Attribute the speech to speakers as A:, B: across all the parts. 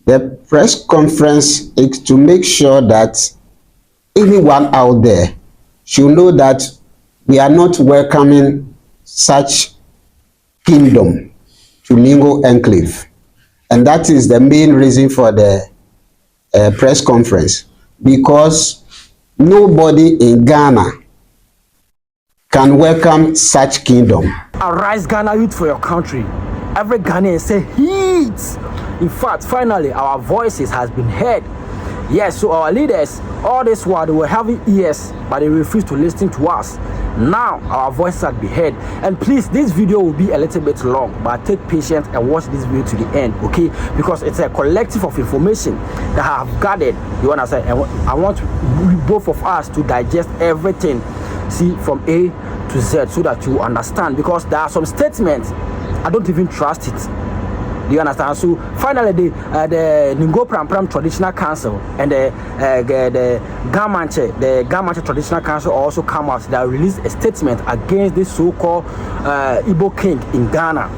A: The press conference is to make sure that anyone out there should know that we are not welcoming such kingdom to Ningo enclave. And that is the main reason for the press conference, because nobody in Ghana can welcome such kingdom.
B: Arise, Ghana youth, for your country. Every Ghanaian say heat. In fact, finally, our voices has been heard. Yes, so our leaders, all this while they were having ears, but they refused to listen to us. Now our voices have been heard. And please, this video will be a little bit long, but take patience and watch this video to the end, okay? Because it's a collective of information that I have gathered. You understand? And I want both of us to digest everything, see, from A to Z, so that you understand. Because there are some statements I don't even trust it. Do you understand? So finally, the Ningo Pram Traditional Council and the Gamanche Traditional Council also come out. They released a statement against this so-called Igbo King in Ghana.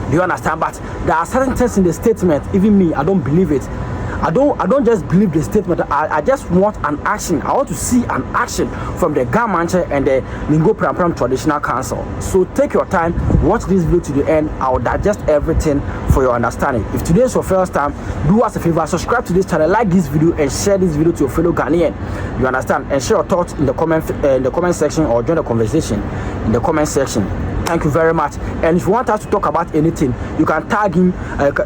B: Do you understand? But there are certain things in the statement. Even me, I don't believe it. I don't just believe the statement. I just want an action. I want to see an action from the Gamanche and the Ningo Pram Traditional Council. So take your time, watch this video to the end. I will digest everything for your understanding. If today is your first time, do us a favor, subscribe to this channel, like this video, and share this video to your fellow Ghanaian. You understand? And share your thoughts in the comment section, or join the conversation in the comment section. Thank you very much. And if you want us to talk about anything, you can tag him,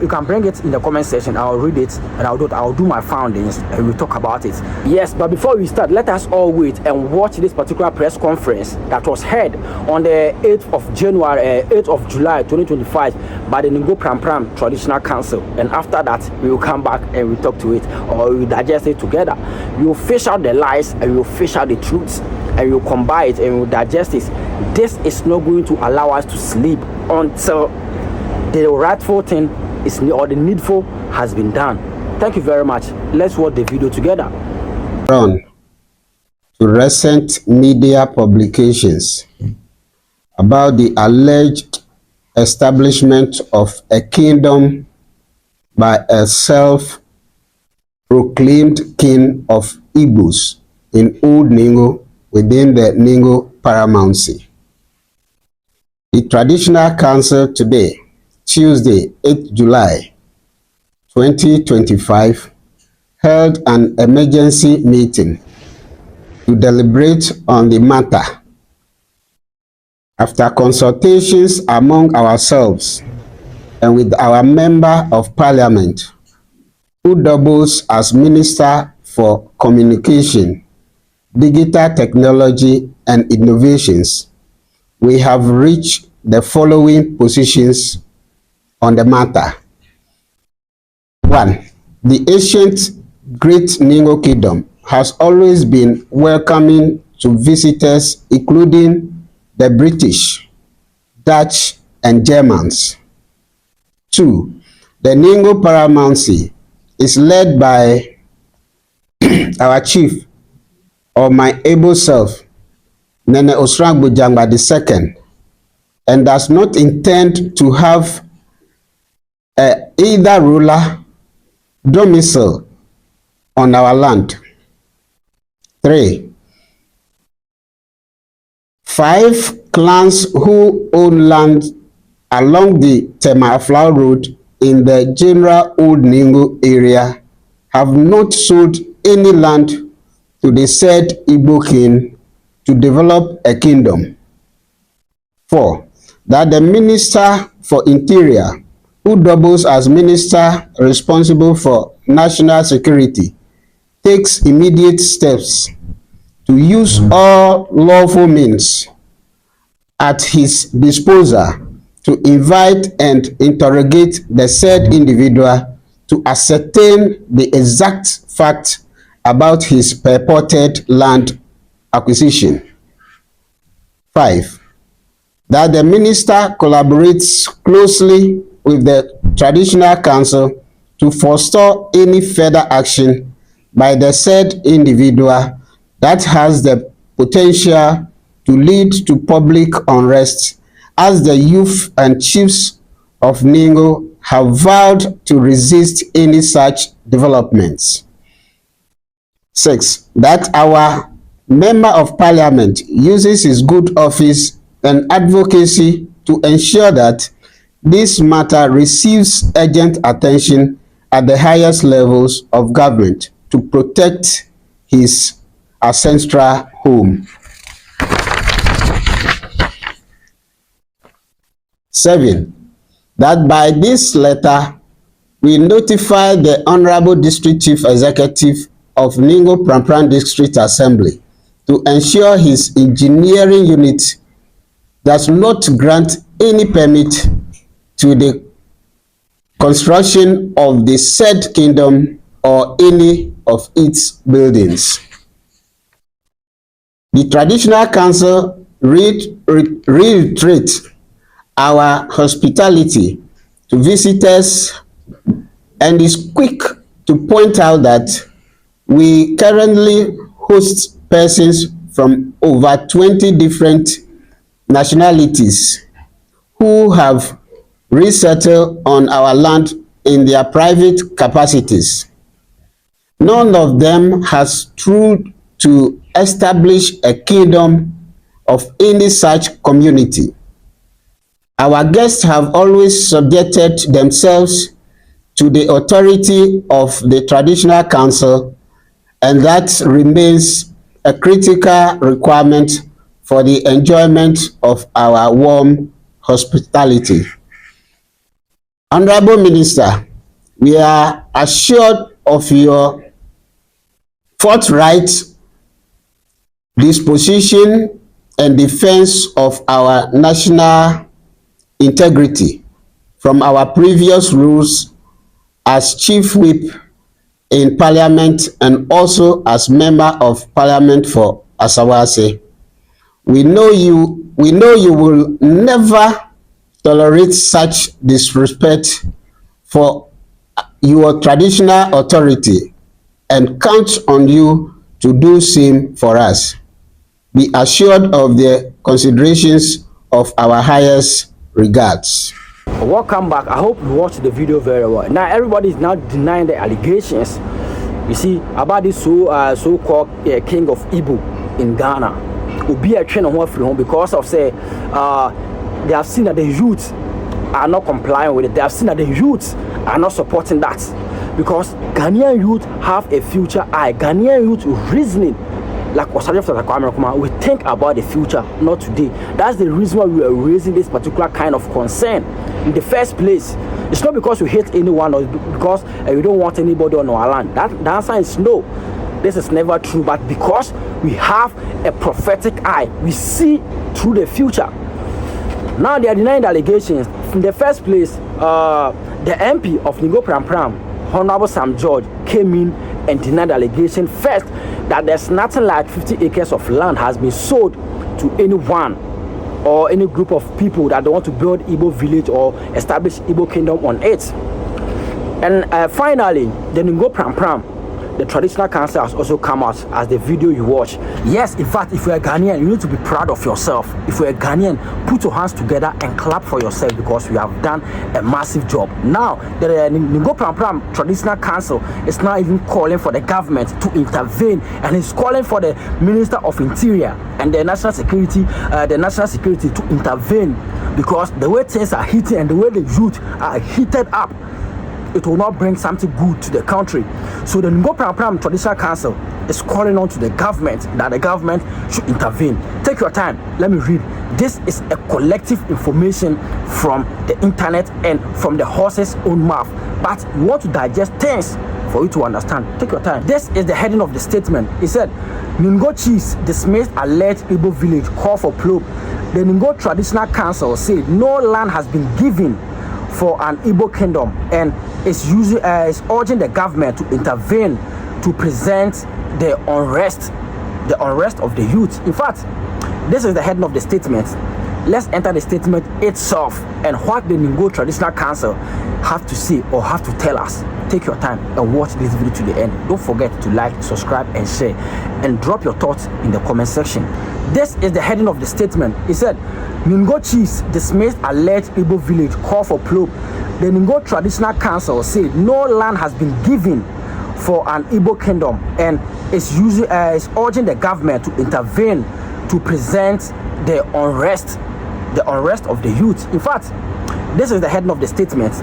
B: you can bring it in the comment section. I'll read it and I'll do my findings and we'll talk about it. Yes, but before we start, let us all wait and watch this particular press conference that was held on the 8th of July 2025 by the Ningo Pram Traditional Council. And after that, we will come back and we'll talk to it, or we will digest it together. We will fish out the lies and we will fish out the truths, and we'll combine it and we'll digest it. This is not going to allow us to sleep until the rightful thing is, or the needful has been done. Thank you very much. Let's watch the video together.
A: On to recent media publications about the alleged establishment of a kingdom by a self-proclaimed king of Igbos in Old Ningo within the Ningo paramountcy. The Traditional Council today, Tuesday, 8th July 2025, held an emergency meeting to deliberate on the matter. After consultations among ourselves and with our Member of Parliament, who doubles as Minister for Communication, Digital Technology and Innovations, we have reached the following positions on the matter. 1. The ancient Great Ningo Kingdom has always been welcoming to visitors, including the British, Dutch, and Germans. 2. The Ningo paramountcy is led by our chief, or my able self, Nene Osrangbo Jangba II, and does not intend to have either ruler domicile on our land. 3. 5 clans who own land along the Temaflau Road in the general Old Ningo area have not sold any land to the said Igbo King to develop a kingdom. 4. That the Minister for Interior, who doubles as Minister responsible for national security, takes immediate steps to use all lawful means at his disposal to invite and interrogate the said individual to ascertain the exact fact about his purported land acquisition. 5. That the minister collaborates closely with the Traditional Council to forestall any further action by the said individual that has the potential to lead to public unrest, as the youth and chiefs of Ningo have vowed to resist any such developments. 6. That our Member of Parliament uses his good office and advocacy to ensure that this matter receives urgent attention at the highest levels of government to protect his ancestral home. 7. That by this letter we notify the Honorable District Chief Executive of Ningo Prampan District Assembly to ensure his engineering unit does not grant any permit to the construction of the said kingdom or any of its buildings. The Traditional Council reiterates our hospitality to visitors and is quick to point out that we currently host persons from over 20 different nationalities who have resettled on our land in their private capacities. None of them has tried to establish a kingdom of any such community. Our guests have always subjected themselves to the authority of the Traditional Council, and that remains a critical requirement for the enjoyment of our warm hospitality. Honorable Minister, we are assured of your forthright disposition and defense of our national integrity from our previous rules as Chief Whip in Parliament and also as Member of Parliament for Asawase. We know you will never tolerate such disrespect for your traditional authority and count on you to do same for us. Be assured of the considerations of our highest regards.
B: Welcome back. I hope you watched the video very well. Now everybody is now denying the allegations, you see, about this so-called king of Igbo in Ghana. Will be a train on free home because of say they have seen that the youth are not complying with it. They have seen that the youth are not supporting that, because Ghanaian youth have a future eye. Ghanaian youth reasoning like we think about the future, not today. That's the reason why we are raising this particular kind of concern in the first place. It's not because we hate anyone or because we don't want anybody on our land. The answer is no. This is never true. But because we have a prophetic eye, we see through the future. Now they are denying the allegations. In the first place, the MP of Ningo Prampan, Honorable Sam George, came in and denied the allegation first that there's nothing like 50 acres of land has been sold to anyone or any group of people that don't want to build Igbo village or establish Igbo kingdom on it. And finally, the Ningo Prampan, the Traditional Council has also come out as the video you watch. Yes, in fact, if you're a Ghanaian, you need to be proud of yourself. If you're a Ghanaian, put your hands together and clap for yourself, because we have done a massive job. Now, the Ningo Prampan Traditional Council is now even calling for the government to intervene, and is calling for the Minister of Interior and the National Security to intervene, because the way things are heating and the way the youth are heated up, it will not bring something good to the country. So the Ningo Prampan Traditional Council is calling on to the government that the government should intervene. Take your time, let me read. This is a collective information from the internet and from the horse's own mouth, but you want to digest things for you to understand. Take your time. This is the heading of the statement. It said, Ningo chiefs dismissed alleged Igbo village call for probe. The Ningo Traditional Council said no land has been given for an Igbo kingdom and is urging the government to intervene to present the unrest of the youth. In fact, this is the heading of the statement. Let's enter the statement itself and what the Ningo Traditional Council have to say or have to tell us. Take your time and watch this video to the end. Don't forget to like, subscribe and share, and drop your thoughts in the comment section. This is the heading of the statement. He said, Ningo chiefs dismissed alleged Igbo village call for probe. The Ningo Traditional Council said no land has been given for an Igbo kingdom and is urging the government to intervene to present the unrest of the youth. In fact, this is the heading of the statement.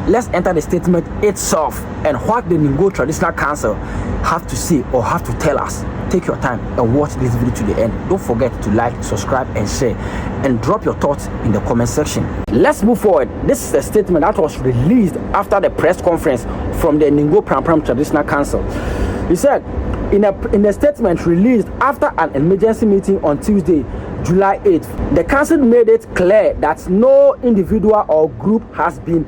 B: Let's enter the statement itself and what the Ningo Traditional Council have to say or have to tell us. Take your time and watch this video to the end. Don't forget to like, subscribe, and share, and drop your thoughts in the comment section. Let's move forward. This is a statement that was released after the press conference from the Ningo Pram Traditional Council. He said, in a statement released after an emergency meeting on Tuesday, July 8th, the council made it clear that no individual or group has been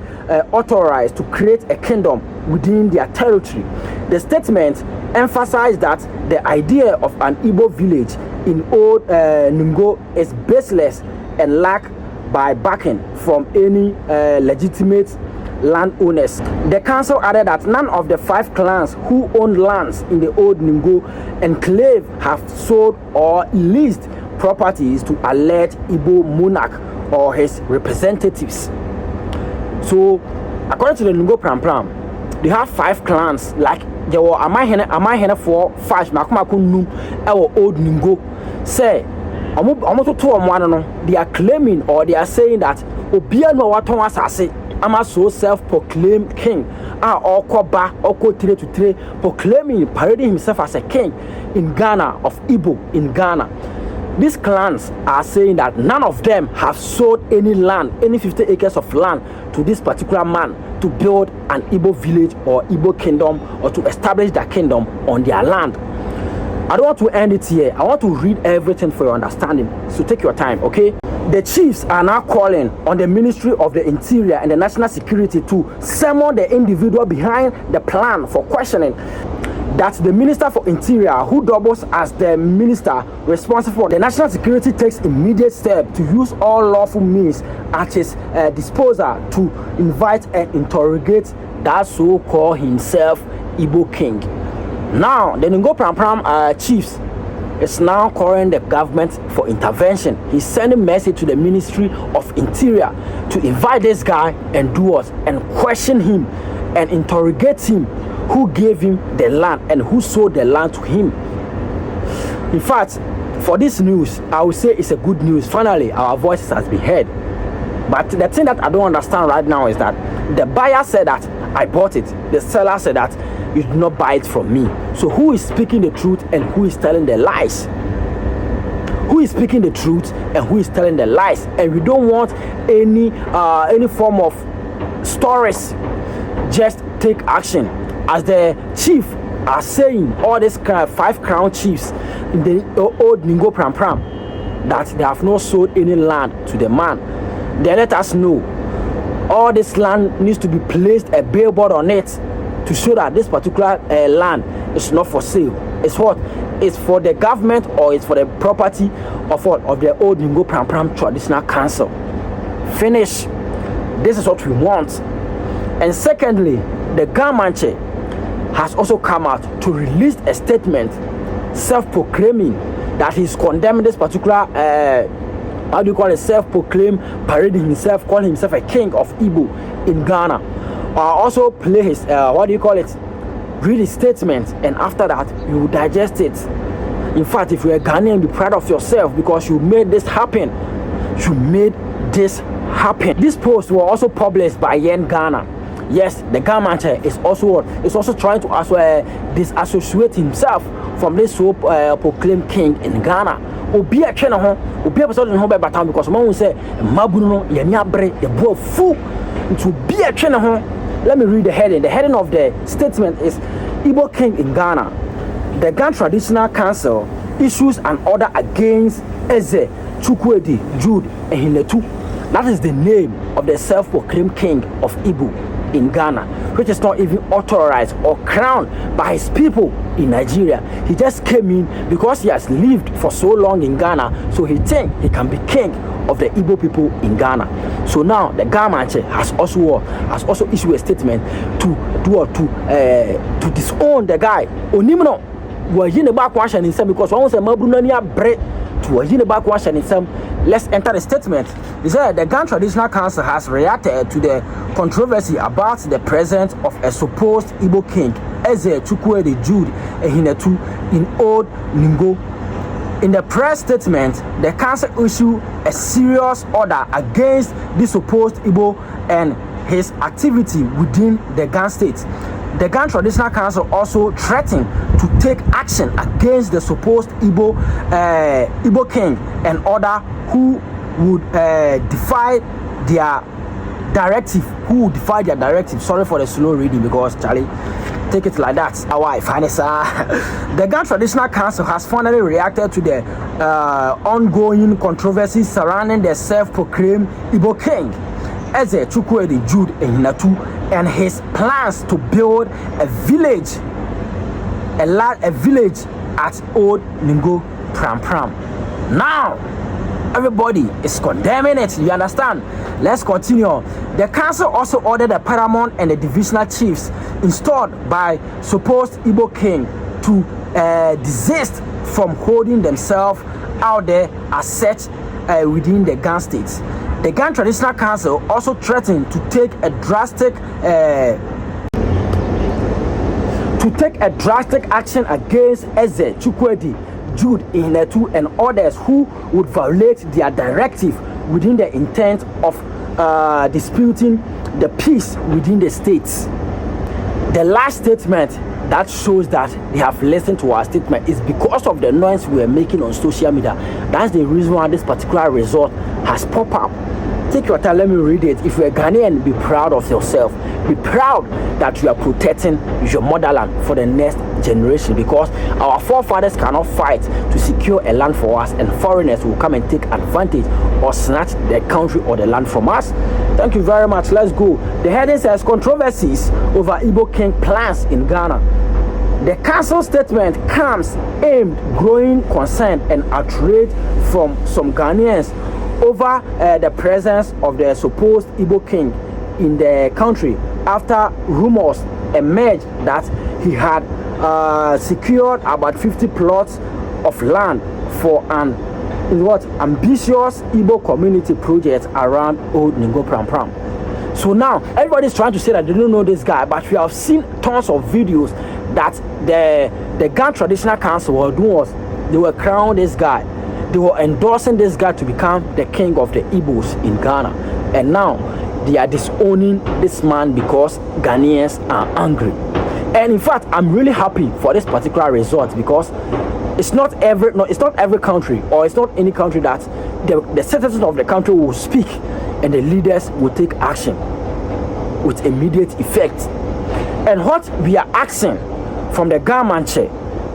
B: authorized to create a kingdom within their territory. The statement emphasized that the idea of an Igbo village in Old Ningo is baseless and lack by backing from any legitimate landowners. The council added that none of the 5 clans who own lands in the Old Ningo enclave have sold or leased properties to alleged Igbo monarch or his representatives. So, according to the Ningo Pram, they have 5 clans. Like there were Amahene for 5 Makumakunum our Old Ningo. Say, they are claiming or they are saying that Obia no waton asase ama so self-proclaimed king Okoba Oko 3 to 3 proclaiming parading himself as a king in Ghana of Igbo in Ghana. These clans are saying that none of them have sold any land, any 50 acres of land to this particular man to build an Igbo village or Igbo kingdom or to establish their kingdom on their land. I don't want to end it here. I want to read everything for your understanding. So take your time, okay? The chiefs are now calling on the Ministry of the Interior and the National Security to summon the individual behind the plan for questioning. That the Minister for Interior, who doubles as the minister responsible for the national security, takes immediate steps to use all lawful means at his disposal to invite and interrogate that so-called himself Igbo King. Now, the Ningo Pram chiefs is now calling the government for intervention. He's sending message to the Ministry of Interior to invite this guy and do what? And question him and interrogate him. Who gave him the land and who sold the land to him? In fact, for this news, I would say it's a good news. Finally, our voices has been heard. But the thing that I don't understand right now is that the buyer said that I bought it. The seller said that you did not buy it from me. So who is speaking the truth and who is telling the lies? Who is speaking the truth and who is telling the lies? And we don't want any form of stories. Just take action. As the chief are saying, all these 5 crown chiefs in the Old Ningo Pram, that they have not sold any land to the man. They let us know all this land needs to be placed a billboard on it to show that this particular land is not for sale. It's what? It's for the government or it's for the property of what? Of the Old Ningo Pram Traditional Council. Finish. This is what we want. And secondly, the Gamanche has also come out to release a statement self-proclaiming that he's condemning this particular self-proclaimed parading himself, calling himself a king of Igbo in Ghana. Also play his read his statement, and after that you will digest it. In fact, if you're a Ghanaian, be proud of yourself because you made this happen. You made this happen. This post was also published by Yen Ghana. Yes, the government is also trying to disassociate himself from this so proclaimed king in Ghana. Obi a twene ho, obi a person ho be batam because man will say mabunu no ye ni abre ye bo fu to be a twene ho. Let me read the heading. The heading of the statement is Igbo King in Ghana. The Ghana Traditional Council issues an order against Eze Chukwudi Jude Ehinetu. That is the name of the self-proclaimed king of Igbo in Ghana, which is not even authorized or crowned by his people in Nigeria. He just came in because he has lived for so long in Ghana, so he thinks he can be king of the Igbo people in Ghana. So now the government has also issued a statement to disown the guy. Onimno wa yine ba kwasha ni say because one say mabru na ni abre To a back wash and some, let's enter the statement. He said the Ghana Traditional Council has reacted to the controversy about the presence of a supposed Igbo king, Eze Chukwueze Jude Ehinetu, in Old Ningo. In the press statement, the council issued a serious order against the supposed Igbo and his activity within the Ghana state. The Ghana Traditional Council also threatened to take action against the supposed Igbo king and other who would defy their directive. Sorry for the slow reading, because Charlie, take it like that. The Ghana Traditional Council has finally reacted to the ongoing controversy surrounding the self-proclaimed Igbo king, Eze Chukwueze Jude Ehinetu, and his plans to build a village at Old Ningo Pram. Now, everybody is condemning it. You understand? Let's continue. The council also ordered the paramount and the divisional chiefs installed by supposed Igbo king to desist from holding themselves out there as such within the Ghana states. The Ghana Traditional Council also threatened to take a drastic action against Eze Chukwueze Jude Ehinetu and others who would violate their directive within the intent of disputing the peace within the states. The last statement that shows that they have listened to our statement is because of the noise we are making on social media. That's the reason why this particular result has popped up. Take your time, let me read it. If you're a Ghanaian, be proud of yourself. Be proud that you are protecting your motherland for the next generation, because our forefathers cannot fight to secure a land for us, and foreigners will come and take advantage or snatch the country or the land from us. Thank you very much. Let's go. The heading says controversies over Igbo king plans in Ghana. The council statement comes amid growing concern and outrage from some Ghanaians over the presence of the supposed Igbo king in the country after rumors emerged that he had secured about 50 plots of land for an ambitious Igbo community project around Old Ningo Pram. So now everybody's trying to say that they don't know this guy, but we have seen tons of videos that the Ghana Traditional Council were doing was they were crowning this guy. They were endorsing this guy to become the king of the Igbos in Ghana. And now they are disowning this man because Ghanaians are angry. And in fact, I'm really happy for this particular result, because it's not every country, or it's not any country that the citizens of the country will speak and the leaders will take action with immediate effect. And what we are asking from the government,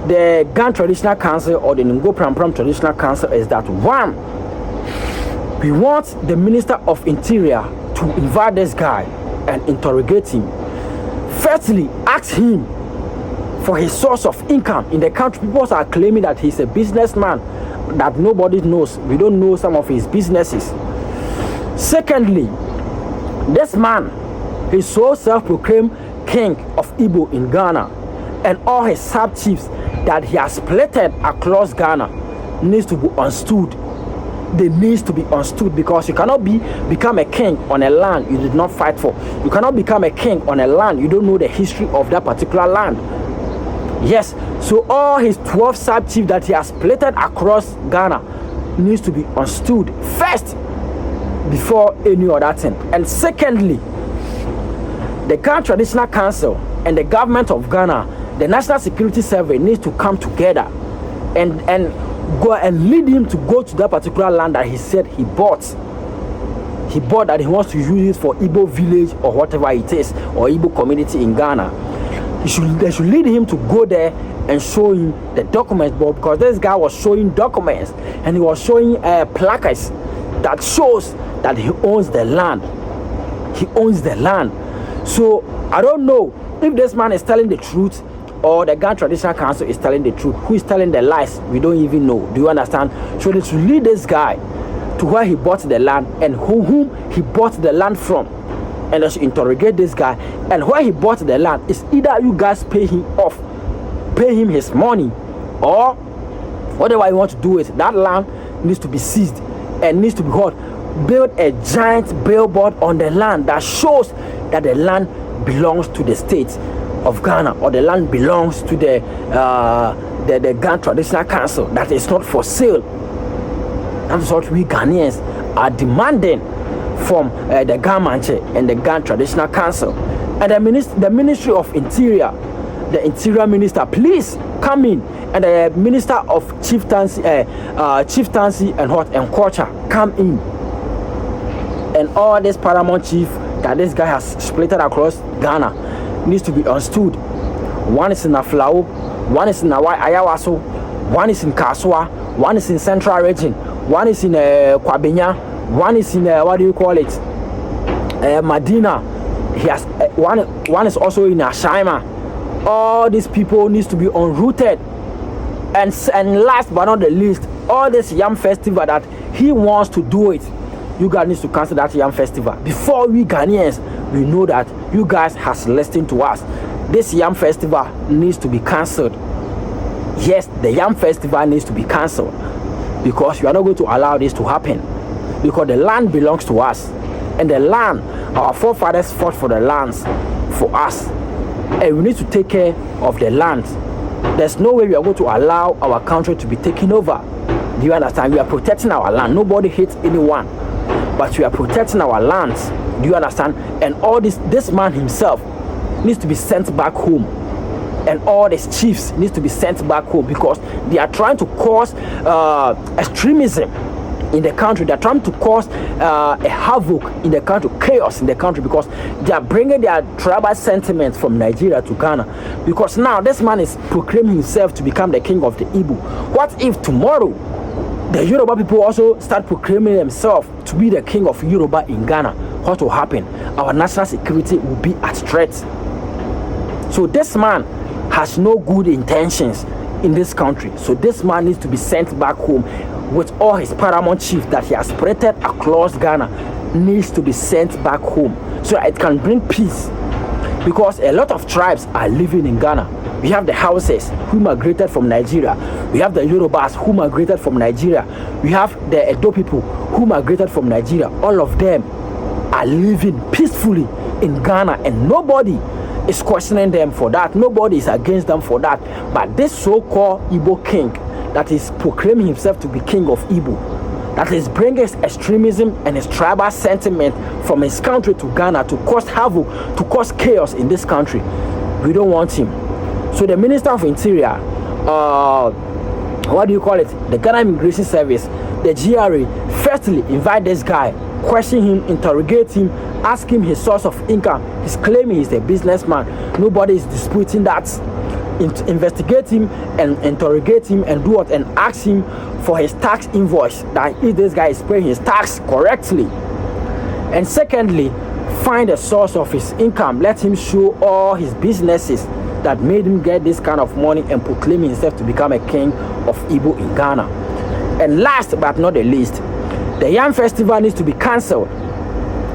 B: the Ghana Traditional Council or the Ningo Pram Traditional Council, is that one, we want the Minister of Interior to invite this guy and interrogate him. Firstly, ask him for his source of income in the country. People are claiming that he's a businessman that nobody knows. We don't know some of his businesses. Secondly, this man is so self-proclaimed king of Igbo in Ghana, and all his sub-chiefs that he has splitted across Ghana needs to be understood. They need to be understood, because you cannot become a king on a land you did not fight for. You cannot become a king on a land you don't know the history of that particular land. Yes, so all his 12 sub-chiefs that he has splitted across Ghana needs to be understood first before any other thing. And secondly, the Ghana Traditional Council and the government of Ghana, the National Security Service, needs to come together and go and lead him to go to that particular land that he said he bought. He bought that he wants to use it for Igbo village or whatever it is, or Igbo community in Ghana. They should lead him to go there and show him the documents, because this guy was showing documents and he was showing placards that shows that he owns the land. He owns the land. So I don't know if this man is telling the truth or the Ghana Traditional Council is telling the truth. Who is telling the lies? We don't even know. Do you understand? So they should lead this guy to where he bought the land and whom he bought the land from, and they should interrogate this guy. And where he bought the land is either you guys pay him his money, or Whatever you want to do it, that land needs to be seized and needs to be what? Build a giant billboard on the land that shows that the land belongs to the state of Ghana, or the land belongs to the Ghana Traditional Council, that is not for sale. That's what we Ghanaians are demanding from the government and the Ghana Traditional Council. And the Ministry of Interior, the Interior Minister, please come in, and the Minister of Chieftaincy and culture, come in. And all this paramount chief that this guy has splitted across Ghana needs to be understood. One is in Aflao, one is in Ayawaso, one is in Kaswa, one is in Central Region, one is in Kwabenya, one is in Medina. He has one is also in Ashaima. All these people needs to be unrooted. And last but not the least, all this yam festival that he wants to do it, you guys need to cancel that yam festival. Before we Ghanaians, we know that you guys has listened to us. This yam festival needs to be cancelled. Yes, the yam festival needs to be cancelled, because we are not going to allow this to happen, because the land belongs to us, and the land, our forefathers fought for the lands for us, and we need to take care of the land. There's no way we are going to allow our country to be taken over. Do you understand? We are protecting our land. Nobody hates anyone, but we are protecting our lands. Do you understand? And all this man himself needs to be sent back home, and all these chiefs needs to be sent back home, because they are trying to cause extremism in the country. They are trying to cause a havoc in the country, chaos in the country, because they are bringing their tribal sentiments from Nigeria to Ghana. Because now this man is proclaiming himself to become the king of the Igbo. What if tomorrow the Yoruba people also start proclaiming themselves to be the king of Yoruba in Ghana? What will happen? Our national security will be at threat. So this man has no good intentions in this country. So this man needs to be sent back home, with all his paramount chief that he has spreaded across Ghana, needs to be sent back home, so that it can bring peace. Because a lot of tribes are living in Ghana. We have the Hausas who migrated from Nigeria. We have the Yorubas who migrated from Nigeria. We have the Edo people who migrated from Nigeria. All of them are living peacefully in Ghana, and nobody is questioning them for that. Nobody is against them for that. But this so-called Igbo king that is proclaiming himself to be king of Igbo, that is bringing extremism and his tribal sentiment from his country to Ghana to cause havoc, to cause chaos in this country, we don't want him. So the Minister of Interior, the Ghana Immigration Service, the GRA, firstly invite this guy, question him, interrogate him, ask him his source of income. He's claiming he's a businessman. Nobody is disputing that. Investigate him and interrogate him and do what, and ask him for his tax invoice, that if this guy is paying his tax correctly. And secondly, find the source of his income. Let him show all his businesses that made him get this kind of money and proclaim himself to become a king of Igbo in Ghana. And last but not the least, the Yam Festival needs to be cancelled,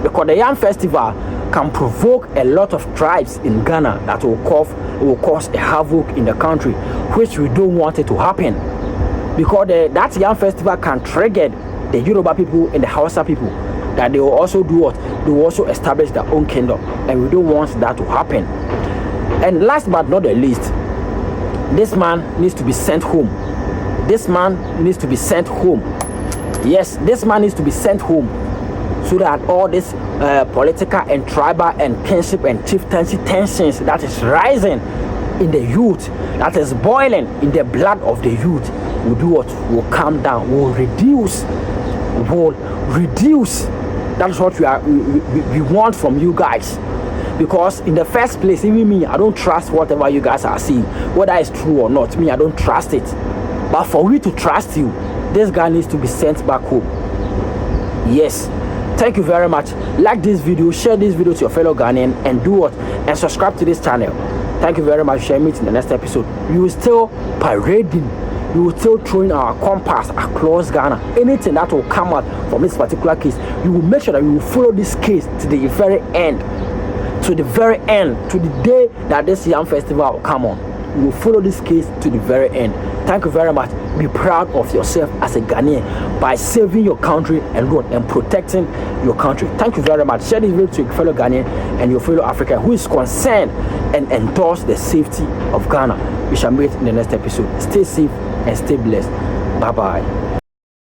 B: because the Yam Festival can provoke a lot of tribes in Ghana that will cause a havoc in the country, which we don't want it to happen. Because that Yam Festival can trigger the Yoruba people and the Hausa people, that they will also do what? They will also establish their own kingdom, and we don't want that to happen. And last but not the least, this man needs to be sent home. This man needs to be sent home. Yes, this man needs to be sent home, so that all this political and tribal and kingship and chieftaincy tensions that is rising in the youth, that is boiling in the blood of the youth, will do what? Will calm down, will reduce. That's what we want from you guys. Because in the first place, even me, I don't trust whatever you guys are seeing, whether it's true or not. Me, I don't trust it. But for we to trust you, this guy needs to be sent back home. Yes. Thank you very much. Like this video, share this video to your fellow Ghanaian, and do what? And subscribe to this channel. Thank you very much. Share me in the next episode. We will still parading, we will still throwing our compass across Ghana. Anything that will come out from this particular case, we will make sure that we will follow this case to the very end. To the very end, to the day that this Yam Festival will come on. we will follow this case to the very end. Thank you very much. Be proud of yourself as a Ghanaian by saving your country and protecting your country. Thank you very much. Share this video to your fellow Ghanaian and your fellow African who is concerned and endorse the safety of Ghana. We shall meet in the next episode. Stay safe and stay blessed. Bye bye.